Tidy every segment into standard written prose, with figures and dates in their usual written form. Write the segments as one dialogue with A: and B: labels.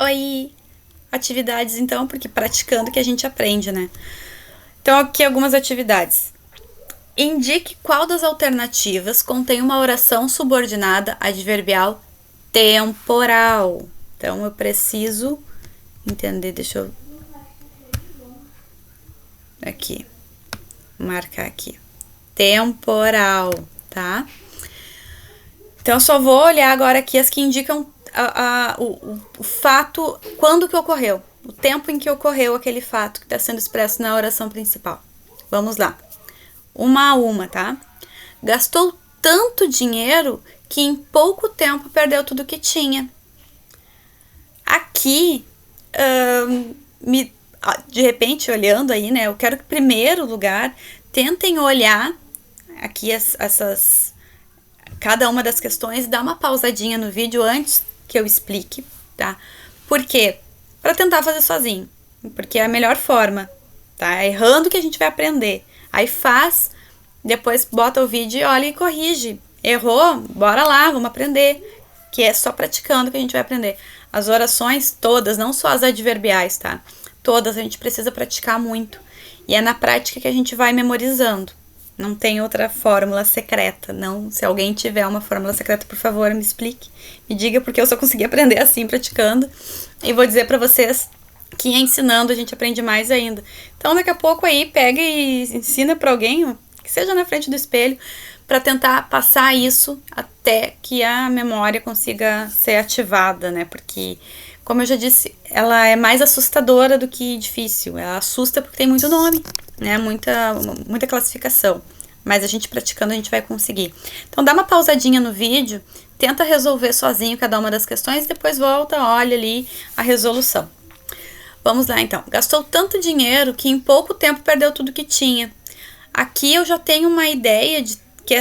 A: Oi! Atividades, então, porque praticando que a gente aprende, né? Então, aqui algumas atividades. Indique qual das alternativas contém uma oração subordinada adverbial temporal. Então, eu preciso entender, deixa eu aqui, marcar aqui. Temporal, tá? Então, eu só vou olhar agora aqui as que indicam o fato, quando que ocorreu, o tempo em que ocorreu aquele fato que está sendo expresso na oração principal. Vamos lá. Uma a uma, tá? Gastou tanto dinheiro que em pouco tempo perdeu tudo que tinha. Aqui, de repente, olhando aí, né? Eu quero que, em primeiro lugar, tentem olhar aqui cada uma das questões, dar uma pausadinha no vídeo antes que eu explique, tá? Por quê? Para tentar fazer sozinho, porque é a melhor forma, tá? É errando que a gente vai aprender. Aí faz, depois bota o vídeo e olha e corrige. Errou? Bora lá, vamos aprender. Que é só praticando que a gente vai aprender. As orações todas, não só as adverbiais, tá? Todas a gente precisa praticar muito. E é na prática que a gente vai memorizando. Não tem outra fórmula secreta, não. Se alguém tiver uma fórmula secreta, por favor, me explique. Me diga, porque eu só consegui aprender assim, praticando. E vou dizer pra vocês que ensinando a gente aprende mais ainda. Então, daqui a pouco aí, pega e ensina pra alguém, que seja na frente do espelho, para tentar passar isso até que a memória consiga ser ativada, né? Porque, como eu já disse, ela é mais assustadora do que difícil. Ela assusta porque tem muito nome, né? Muita classificação. Mas a gente praticando, a gente vai conseguir. Então, dá uma pausadinha no vídeo, tenta resolver sozinho cada uma das questões, depois volta, olha ali a resolução. Vamos lá, então. Gastou tanto dinheiro que em pouco tempo perdeu tudo que tinha. Aqui eu já tenho uma ideia de que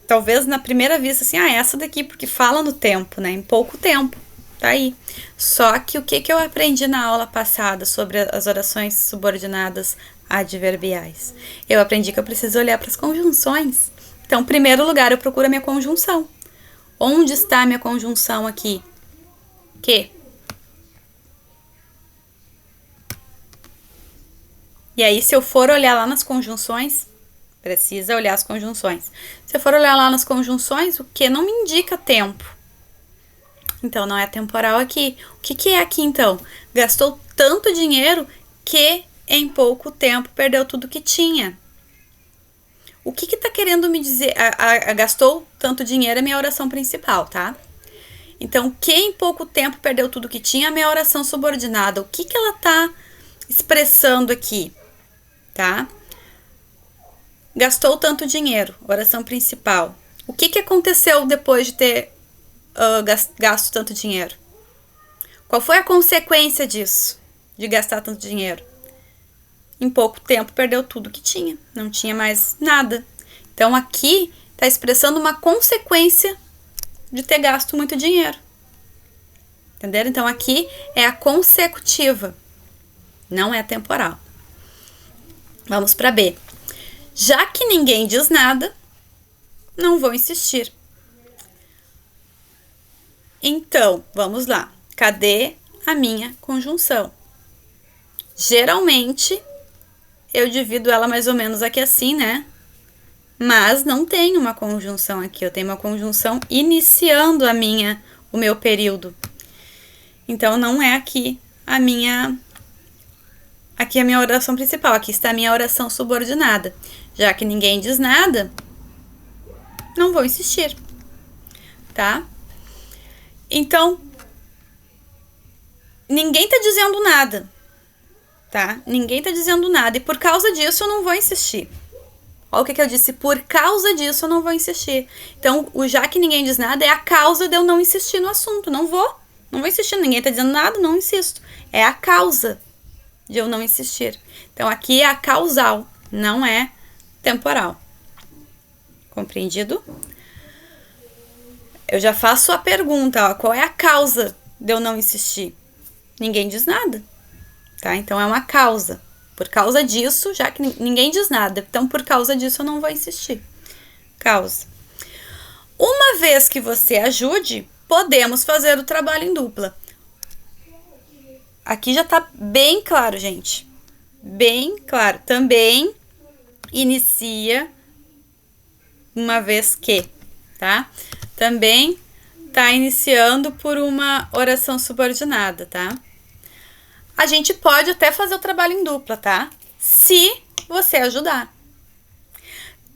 A: talvez na primeira vista, assim, essa daqui, porque fala no tempo, né? Em pouco tempo. Tá aí. Só que o que eu aprendi na aula passada sobre as orações subordinadas adverbiais? Eu aprendi que eu preciso olhar para as conjunções. Então, em primeiro lugar, eu procuro a minha conjunção. Onde está a minha conjunção aqui? Que? E aí, se eu for olhar lá nas conjunções, precisa olhar as conjunções. Se eu for olhar lá nas conjunções, o que não me indica tempo. Então, não é temporal aqui. O que é aqui, então? Gastou tanto dinheiro que em pouco tempo perdeu tudo que tinha. O que está querendo me dizer? Gastou tanto dinheiro é minha oração principal, tá? Então, que em pouco tempo perdeu tudo que tinha é a minha oração subordinada. O que ela está expressando aqui, tá? Gastou tanto dinheiro, oração principal. O que aconteceu depois de ter gasto tanto dinheiro? Qual foi a consequência disso, de gastar tanto dinheiro? Em pouco tempo perdeu tudo que tinha, não tinha mais nada. Então aqui está expressando uma consequência de ter gasto muito dinheiro. Entenderam? Então aqui é a consecutiva, não é a temporal. Vamos para B. Já que ninguém diz nada, não vou insistir. Então, vamos lá. Cadê a minha conjunção? Geralmente, eu divido ela mais ou menos aqui assim, né? Mas não tenho uma conjunção aqui. Eu tenho uma conjunção iniciando o meu período. Então, não é aqui a minha oração principal. Aqui está a minha oração subordinada. Já que ninguém diz nada, não vou insistir, tá? Então, ninguém tá dizendo nada, tá? Ninguém tá dizendo nada. E por causa disso, eu não vou insistir. Olha o que eu disse. Por causa disso, eu não vou insistir. Então, o já que ninguém diz nada é a causa de eu não insistir no assunto. Não vou insistir. Ninguém tá dizendo nada, não insisto. É a causa de eu não insistir. Então, aqui é a causal, não é temporal. Compreendido? Eu já faço a pergunta, qual é a causa de eu não insistir? Ninguém diz nada, tá? Então, é uma causa. Por causa disso, já que ninguém diz nada, então, por causa disso, eu não vou insistir. Causa. Uma vez que você ajude, podemos fazer o trabalho em dupla. aqui já tá bem claro, gente. Bem claro. Também inicia uma vez que, tá? Também tá iniciando por uma oração subordinada, tá? A gente pode até fazer o trabalho em dupla, tá? Se você ajudar.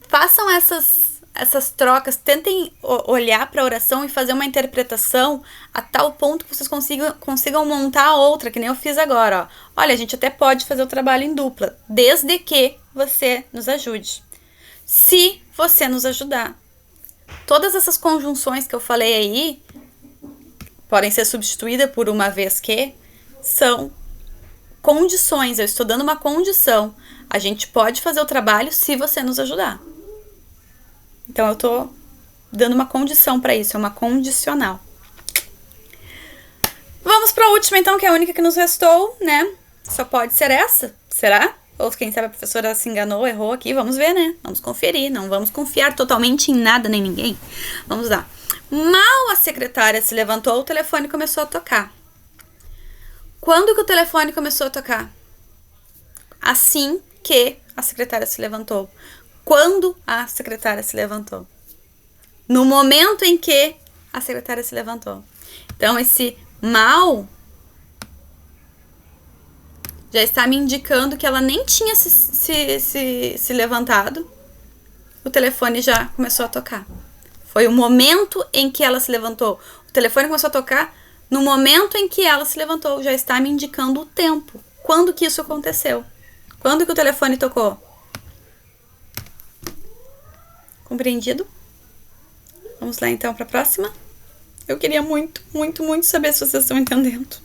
A: Façam essas trocas, tentem olhar para a oração e fazer uma interpretação a tal ponto que vocês consigam montar outra, que nem eu fiz agora, ó. Olha, a gente até pode fazer o trabalho em dupla, desde que você nos ajude. Se você nos ajudar. Todas essas conjunções que eu falei aí podem ser substituídas por uma vez que são condições. Eu estou dando uma condição. A gente pode fazer o trabalho se você nos ajudar. Então, eu tô dando uma condição para isso, é uma condicional. Vamos para a última, então, que é a única que nos restou, né? Só pode ser essa, será? Ou quem sabe a professora se enganou, errou aqui, vamos ver, né? Vamos conferir, não vamos confiar totalmente em nada nem ninguém. Vamos lá. Mal a secretária se levantou, o telefone começou a tocar. Quando que o telefone começou a tocar? Assim que a secretária se levantou. Quando a secretária se levantou. No momento em que a secretária se levantou. Então, esse mal já está me indicando que ela nem tinha se levantado. O telefone já começou a tocar. Foi o momento em que ela se levantou. O telefone começou a tocar no momento em que ela se levantou. Já está me indicando o tempo. Quando que isso aconteceu? Quando que o telefone tocou? Compreendido? Vamos lá então para a próxima. Eu queria muito, muito, muito saber se vocês estão entendendo.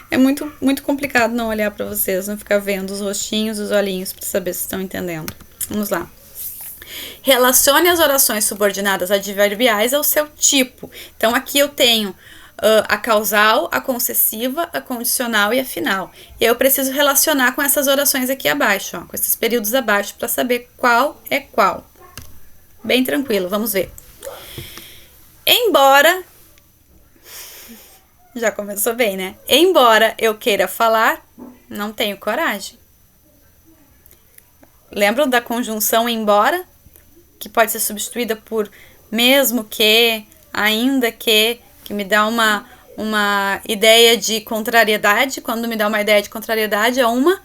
A: É muito, muito complicado não olhar para vocês, não ficar vendo os rostinhos, os olhinhos para saber se estão entendendo. Vamos lá. Relacione as orações subordinadas adverbiais ao seu tipo. Então aqui eu tenho a causal, a concessiva, a condicional e a final. E eu preciso relacionar com essas orações aqui abaixo, ó, com esses períodos abaixo, para saber qual é qual. Bem tranquilo, vamos ver. Embora... Já começou bem, né? Embora eu queira falar, não tenho coragem. Lembram da conjunção embora? Que pode ser substituída por mesmo que, ainda que me dá uma ideia de contrariedade. Quando me dá uma ideia de contrariedade, é uma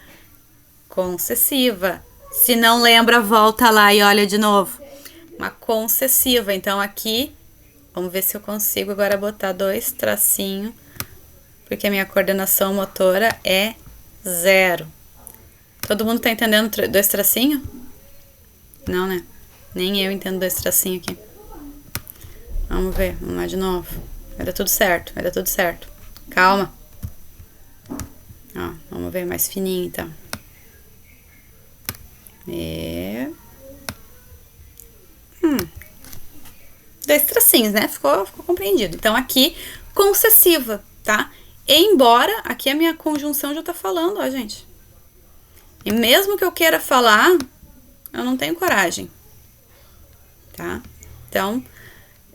A: concessiva. Se não lembra, volta lá e olha de novo. Uma concessiva. Então, aqui, vamos ver se eu consigo agora botar 2 tracinhos, porque a minha coordenação motora é 0. Todo mundo tá entendendo 2 tracinhos? Não, né? Nem eu entendo 2 tracinhos aqui. Vamos ver, vamos lá de novo. Vai dar tudo certo, vai dar tudo certo. Calma. Ó, vamos ver mais fininho, então. 2 tracinhos, né? Ficou compreendido. Então, aqui, concessiva, tá? Embora, aqui a minha conjunção já tá falando, ó, gente. E mesmo que eu queira falar, eu não tenho coragem, tá? Então,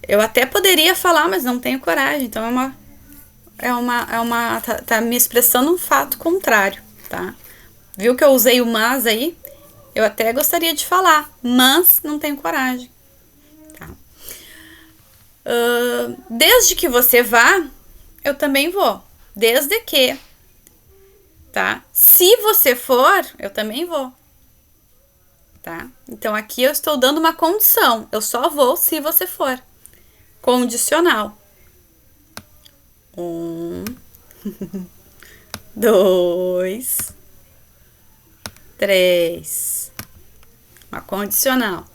A: eu até poderia falar, mas não tenho coragem. Então, tá me expressando um fato contrário, tá? Viu que eu usei o mas aí? Eu até gostaria de falar, mas não tenho coragem. Desde que você vá, eu também vou. Desde que, tá? Se você for, eu também vou. Tá? Então, aqui eu estou dando uma condição. Eu só vou se você for. Condicional. 1, 2, 3. Uma condicional.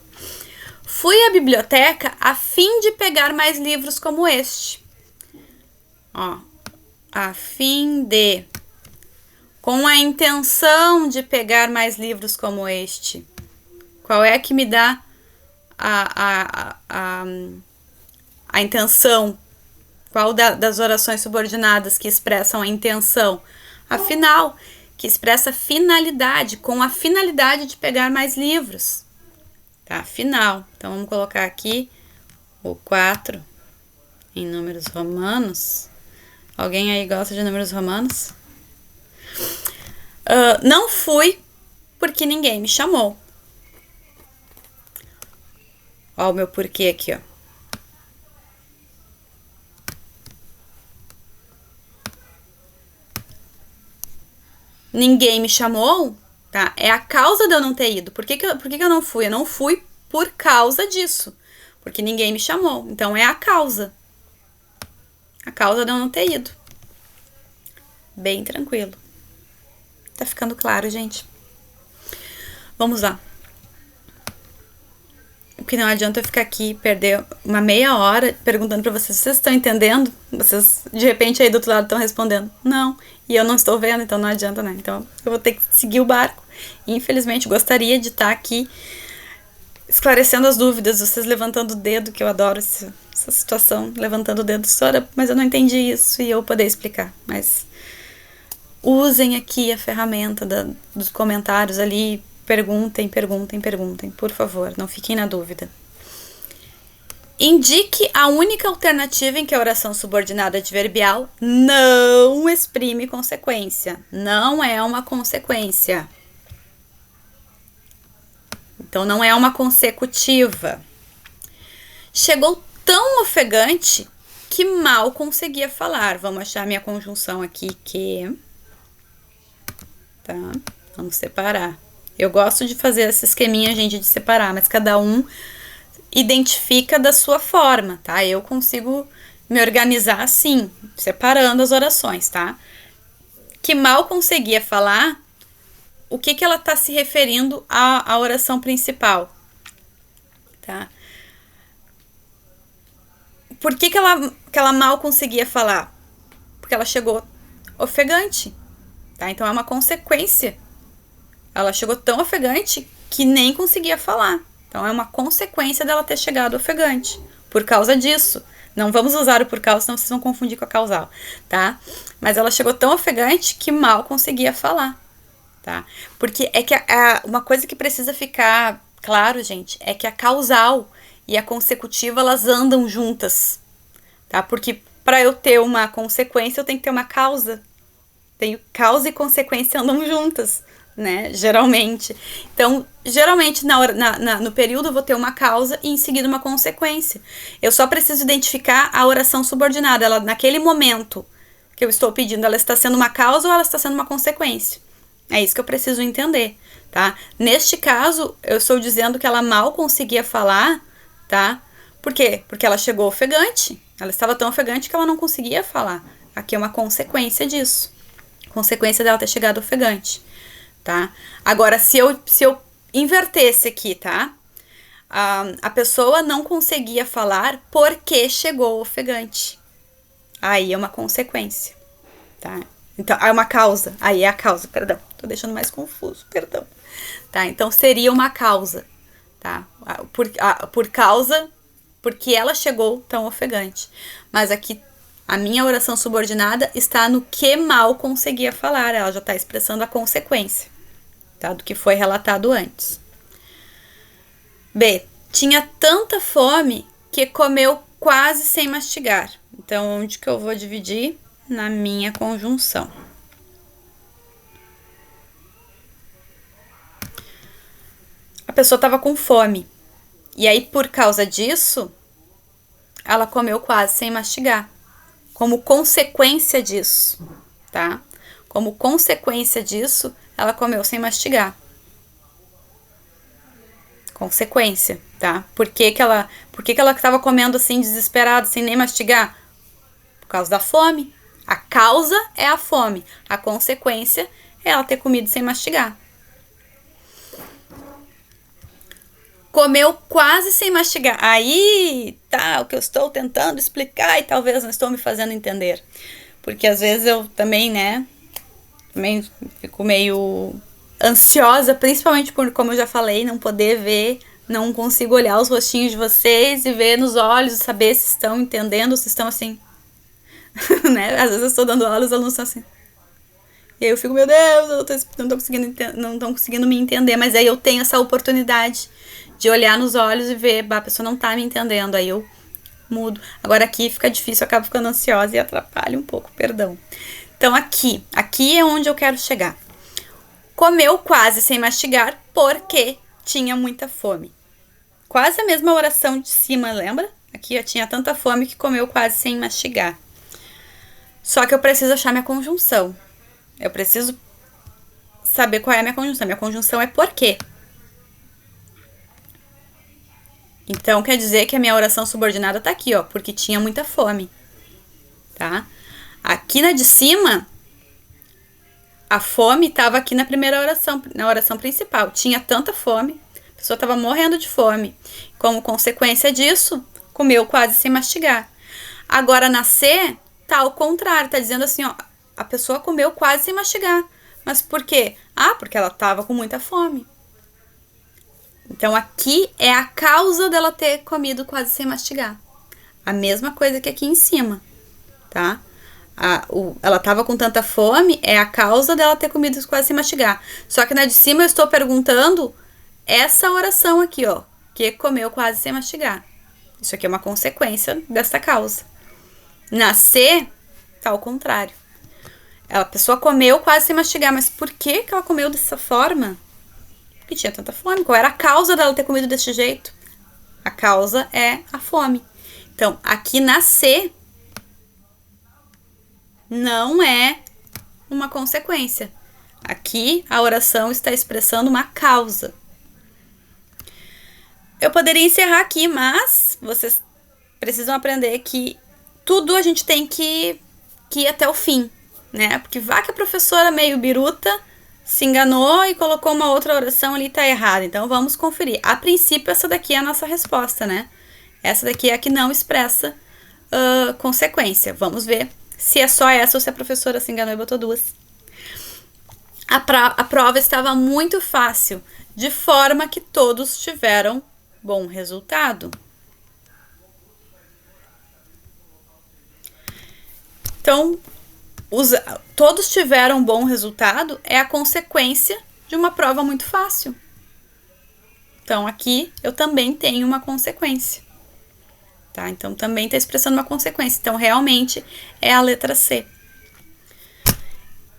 A: Fui à biblioteca a fim de pegar mais livros como este. Ó, a fim de. Com a intenção de pegar mais livros como este. Qual é que me dá a intenção? Qual das orações subordinadas que expressam a intenção? A final, que expressa finalidade, com a finalidade de pegar mais livros. Tá? Final. Então, vamos colocar aqui o 4 em números romanos. Alguém aí gosta de números romanos? Não fui porque ninguém me chamou. Ó o meu porquê aqui, ó. Ninguém me chamou, tá? É a causa de eu não ter ido. Por que eu não fui? Eu não fui por causa disso. Porque ninguém me chamou. Então, é a causa. A causa de eu não ter ido. Bem tranquilo. Tá ficando claro, gente? Vamos lá. Porque não adianta eu ficar aqui e perder uma meia hora perguntando pra vocês, vocês estão entendendo? Vocês, de repente, aí do outro lado estão respondendo, não. E eu não estou vendo, então não adianta, né? Então, eu vou ter que seguir o barco. E, infelizmente, gostaria de estar aqui esclarecendo as dúvidas, vocês levantando o dedo, que eu adoro essa situação, levantando o dedo, senhora, mas eu não entendi isso, e eu poder explicar. Mas usem aqui a ferramenta dos comentários ali, perguntem, por favor, não fiquem na dúvida. Indique a única alternativa em que a oração subordinada adverbial não exprime consequência. Não é uma consequência. Então, não é uma consecutiva. Chegou tão ofegante que mal conseguia falar. Vamos achar minha conjunção aqui, que... Tá? Vamos separar. Eu gosto de fazer esse esqueminha, gente, de separar, mas cada um identifica da sua forma, tá? Eu consigo me organizar assim, separando as orações, tá? Que mal conseguia falar, o que ela tá se referindo à oração principal, tá? Por que ela mal conseguia falar? Porque ela chegou ofegante, tá? Então é uma consequência. Ela chegou tão ofegante que nem conseguia falar. Então é uma consequência dela ter chegado ofegante. Por causa disso. Não vamos usar o por causa, senão vocês vão confundir com a causal, tá? Mas ela chegou tão ofegante que mal conseguia falar, tá? Porque é que uma coisa que precisa ficar claro, gente, é que a causal e a consecutiva, elas andam juntas, tá? Porque para eu ter uma consequência, eu tenho que ter uma causa. Causa e consequência andam juntas, né? Geralmente. Então, geralmente, no período, eu vou ter uma causa e em seguida uma consequência. Eu só preciso identificar a oração subordinada. Ela, naquele momento que eu estou pedindo, ela está sendo uma causa ou ela está sendo uma consequência? É isso que eu preciso entender, tá? Neste caso, eu estou dizendo que ela mal conseguia falar, tá? Por quê? Porque ela chegou ofegante. Ela estava tão ofegante que ela não conseguia falar. Aqui é uma consequência disso. Consequência dela ter chegado ofegante, tá? Agora, se eu invertesse aqui, tá? A pessoa não conseguia falar porque chegou ofegante. Aí é uma consequência, tá? Então, é uma causa. Aí é a causa, perdão. Tô deixando mais confuso, perdão. Tá? Então, seria uma causa, tá? Por causa, porque ela chegou tão ofegante. Mas aqui, a minha oração subordinada está no que mal conseguia falar. Ela já está expressando a consequência, tá? Do que foi relatado antes. B. Tinha tanta fome que comeu quase sem mastigar. Então, onde que eu vou dividir? Na minha conjunção. A pessoa estava com fome. E aí, por causa disso, ela comeu quase sem mastigar. Como consequência disso, tá? Como consequência disso, ela comeu sem mastigar. Consequência, tá? Por que ela estava comendo assim, desesperada, sem nem mastigar? Por causa da fome. A causa é a fome. A consequência é ela ter comido sem mastigar. Comeu quase sem mastigar. Aí tá o que eu estou tentando explicar e talvez não estou me fazendo entender. Porque às vezes eu também, né? Também fico meio ansiosa, principalmente por, como eu já falei, não poder ver, não consigo olhar os rostinhos de vocês e ver nos olhos, saber se estão entendendo, se estão assim. Né? Às vezes eu estou dando aula e os alunos estão assim. E aí eu fico, meu Deus, eu não tô conseguindo me entender. Mas aí eu tenho essa oportunidade de olhar nos olhos e ver, a pessoa não tá me entendendo. Aí eu mudo. Agora aqui fica difícil, eu acabo ficando ansiosa e atrapalha um pouco, perdão. Então aqui é onde eu quero chegar. comeu quase sem mastigar porque tinha muita fome. Quase a mesma oração de cima, lembra? Aqui eu tinha tanta fome que comeu quase sem mastigar. Só que eu preciso achar minha conjunção. Eu preciso saber qual é a minha conjunção. Minha conjunção é por quê. Então, quer dizer que a minha oração subordinada tá aqui, ó. Porque tinha muita fome. Tá? Aqui na de cima, a fome estava aqui na primeira oração, na oração principal. Tinha tanta fome, a pessoa estava morrendo de fome. Como consequência disso, comeu quase sem mastigar. Agora, na C, tá ao contrário. Tá dizendo assim, ó. A pessoa comeu quase sem mastigar. Mas por quê? Ah, porque ela estava com muita fome. Então, aqui é a causa dela ter comido quase sem mastigar. A mesma coisa que aqui em cima, tá? Ela estava com tanta fome, é a causa dela ter comido quase sem mastigar. Só que na de cima eu estou perguntando essa oração aqui, ó. Que comeu quase sem mastigar. Isso aqui é uma consequência desta causa. Na C, tá ao contrário. A pessoa comeu quase sem mastigar, mas por que ela comeu dessa forma? Porque tinha tanta fome. Qual era a causa dela ter comido desse jeito? A causa é a fome. Então, aqui na C, não é uma consequência. Aqui, a oração está expressando uma causa. Eu poderia encerrar aqui, mas vocês precisam aprender que tudo a gente tem que ir até o fim, né? Porque vai que a professora meio biruta se enganou e colocou uma outra oração ali e tá errada. Então, vamos conferir. A princípio, essa daqui é a nossa resposta, né? Essa daqui é a que não expressa consequência. Vamos ver se é só essa ou se a professora se enganou e botou duas. A prova estava muito fácil, de forma que todos tiveram bom resultado. Então, todos tiveram bom resultado é a consequência de uma prova muito fácil. Então, aqui eu também tenho uma consequência. Tá? Então, também está expressando uma consequência. Então, realmente, é a letra C.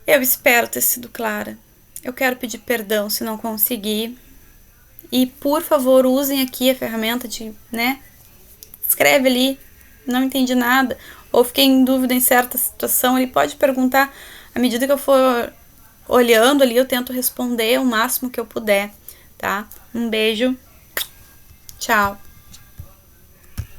A: Eu espero ter sido clara. Eu quero pedir perdão se não conseguir. E, por favor, usem aqui a ferramenta de, né? Escreve ali, não entendi nada. Ou fiquei em dúvida em certa situação. Ele pode perguntar. À medida que eu for olhando ali, eu tento responder o máximo que eu puder, tá? Um beijo. Tchau.